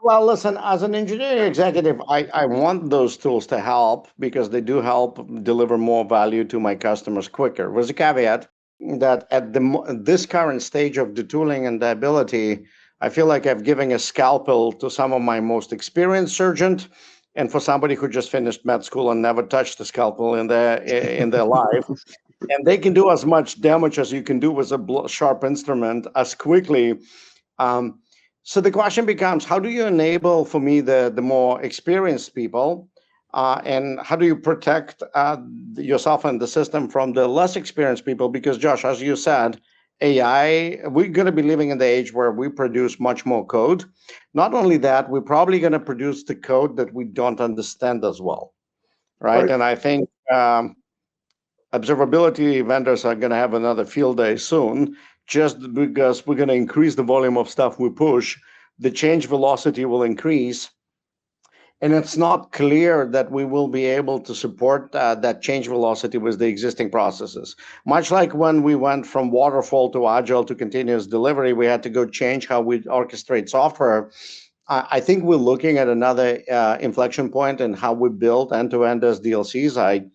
Well, listen, as an engineering executive, I want those tools to help because they do help deliver more value to my customers quicker. With a caveat that at this current stage of the tooling and the ability, I feel like I've given a scalpel to some of my most experienced surgeons, and for somebody who just finished med school and never touched the scalpel in their life, and they can do as much damage as you can do with a sharp instrument as quickly. Um, so the question becomes, how do you enable for me the more experienced people, and how do you protect yourself and the system from the less experienced people? Because Josh, as you said, AI, we're going to be living in the age where we produce much more code. Not only that, we're probably going to produce the code that we don't understand as well, right? And I think observability vendors are going to have another field day soon, just because we're going to increase the volume of stuff we push. The change velocity will increase. And it's not clear that we will be able to support that change velocity with the existing processes. Much like when we went from waterfall to agile to continuous delivery, we had to go change how we orchestrate software. I think we're looking at another inflection point in how we build end-to-end SDLCs.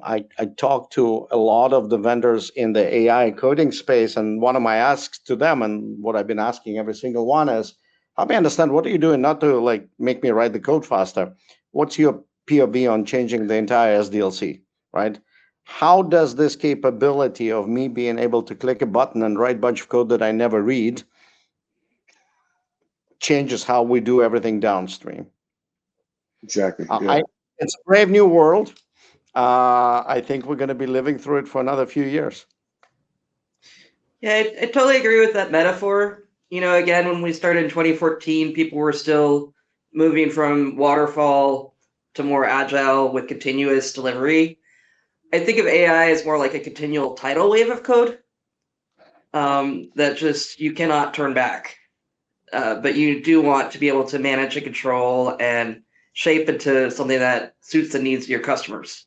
I talked to a lot of the vendors in the AI coding space, and one of my asks to them, and what I've been asking every single one is, help me understand, what are you doing not to like make me write the code faster? What's your POV on changing the entire SDLC, right? How does this capability of me being able to click a button and write a bunch of code that I never read changes how we do everything downstream? Exactly. Yeah. It's a brave new world. I think we're going to be living through it for another few years. Yeah, I totally agree with that metaphor. Again, when we started in 2014, people were still moving from waterfall to more agile with continuous delivery. I think of AI as more like a continual tidal wave of code that just you cannot turn back. But you do want to be able to manage and control and shape into something that suits the needs of your customers.